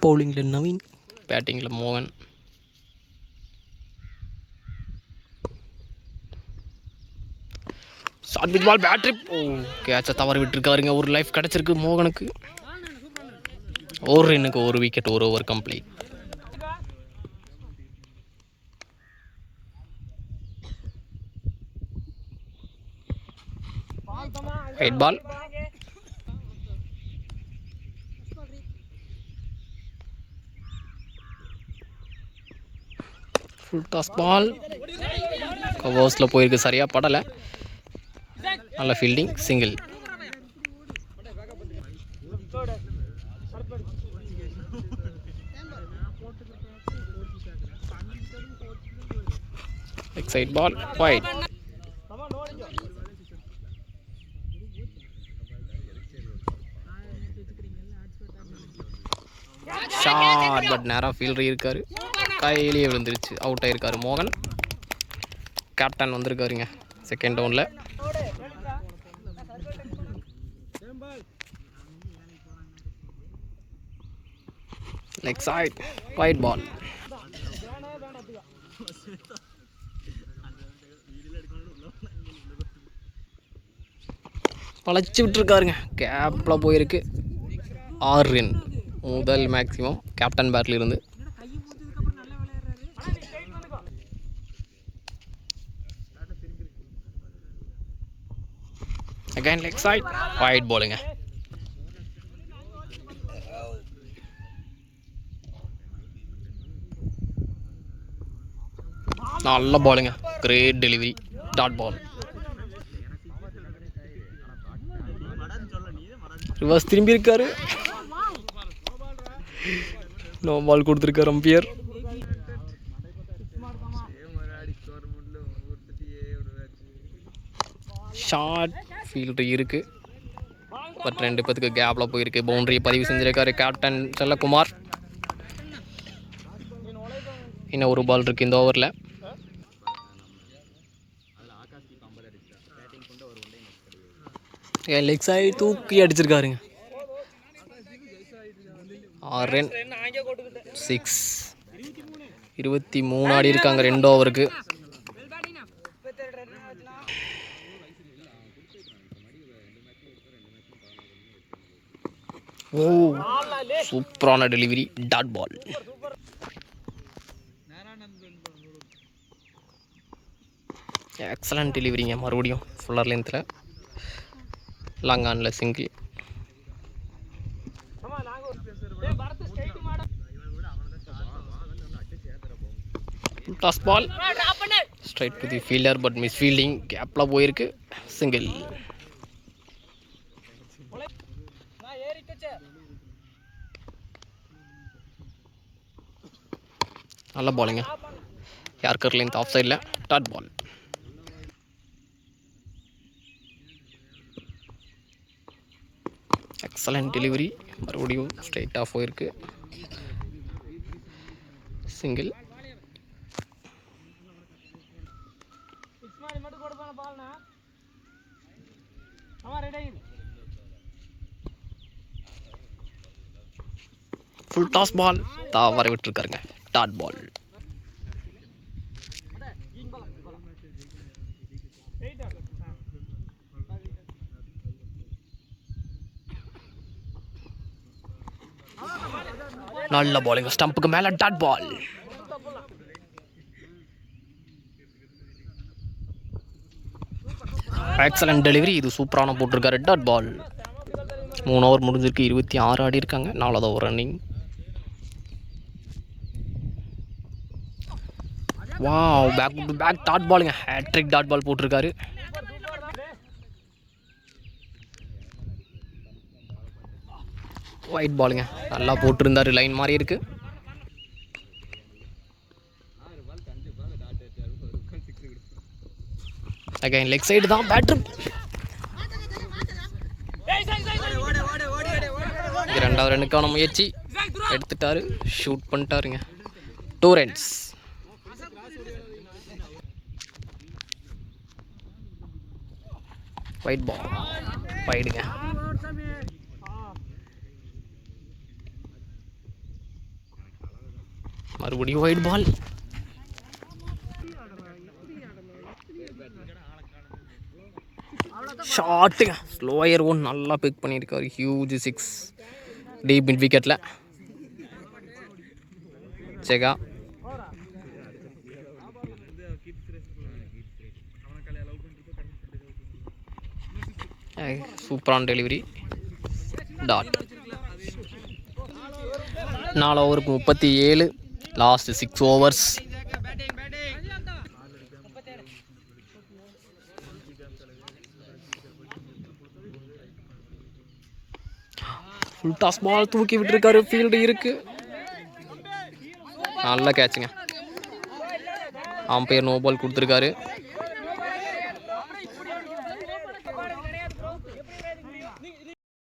bowling Naveen, batting Mohan. Shot with ball, bat trip. Oh, catch தவறு விட்டுருக்காருங்க. ஒரு life கிடைச்சிருக்கு மோகனுக்கு. ஒரு ரன்னுக்கு ஒரு விக்கெட், ஒரு over complete. White ball. Full toss ball. கவர்ஸ்ல போயிருக்கு, சரியா படல. நல்ல fielding, single. Leg side ball, wide. Shot, but நேரா ஃபீல்டர் இருக்காரு, கையிலேயே விழுந்துருச்சு, அவுட் ஆயிருக்காரு மோகன். கேப்டன் வந்திருக்காருங்க செகண்ட் டவுனில். Leg side, wide ball. பழச்சி விட்டுருக்காருங்க, கேப்பில் போயிருக்கு. 6 ரன் முதல் மேக்ஸிமம் கேப்டன் பேட்டில் இருந்து. Again leg side, wide bowling. நல்ல bowling, great delivery, dot ball. Reverse திரும்பி இருக்காரு, நோ பால் கொடுத்துருக்காரு அம்பியர். ஷார்ட் ஃபீல்டர் இருக்கு, பட் 2 பேத்துக்கு கேப்ல போயிருக்கு. பவுண்டரியை பதிவு செஞ்சிருக்காரு கேப்டன் செல்லகுமார். இன்னும் ஒரு பால் இருக்கு இந்த ஓவரில். லெக் சைடு தூக்கி அடிச்சிருக்காருங்க. 6 ரன், 6. 23 ஆடி இருக்காங்க 2 ஓவருக்கு. ஓ, சூப்பரான டெலிவரி, டாட் பால். எக்ஸலண்ட் டெலிவரிங்க, மறுபடியும் ஃபுல்லர் லென்த்தில், லாங் ஆனில் single. Toss ball straight to the fielder, but miss fielding, கேப்பில் போயிருக்கு, சிங்கிள். நல்ல பாலுங்க, யார்கர் லென்த் ஆஃப் சைடில், டாட் பால். எக்ஸலண்ட் டெலிவரி, மறுபடியும் ஸ்ட்ரைட் ஆஃப் போயிருக்கு, சிங்கிள். ஃபுல் டாஸ் பால் தவற விட்டுருக்காருங்க, டாட் பால். நல்ல பாலிங், ஸ்டம்புக்கு மேல டாட் பால். எக்ஸலண்ட் டெலிவரி, இது சூப்பரான போட்டிருக்காரு, டாட் பால். 3 ஓவர் முடிஞ்சிருக்கு, 26 ஆடி இருக்காங்க, 4வது over running. Wow, back to back dot பாலுங்க, ஹேட்ரிக் டாட் பால் போட்டிருக்காரு. ஒயிட் பாலுங்க, நல்லா போட்டிருந்தாரு, லைன் மாதிரி இருக்கு. அகைன் லெக் சைடு தான் பேட்ரு. இரண்டாவது ரன்னுக்கான முயற்சி எடுத்துட்டாரு, ஷூட் பண்ணிட்டாருங்க. 2 runs. ஒயிட் பால், வைடுங்க. மறுபடியும் ஒயிட் பால். ஷாட்டுங்க, ஸ்லோயர் ஒன் நல்லா பிக் பண்ணியிருக்காரு. ஹியூஜ் 6 டீப் மிட் விக்கெட்டில். செகா சூப்பரான டெலிவரி. டாட். 4 ஓவருக்கு 37, last 6 overs. Full toss ball தூக்கி விட்டுருக்காரு, ஃபீல்டு இருக்கு. நல்ல கேட்சுங்க. அம்பையர் நோ பால் கொடுத்துருக்காரு.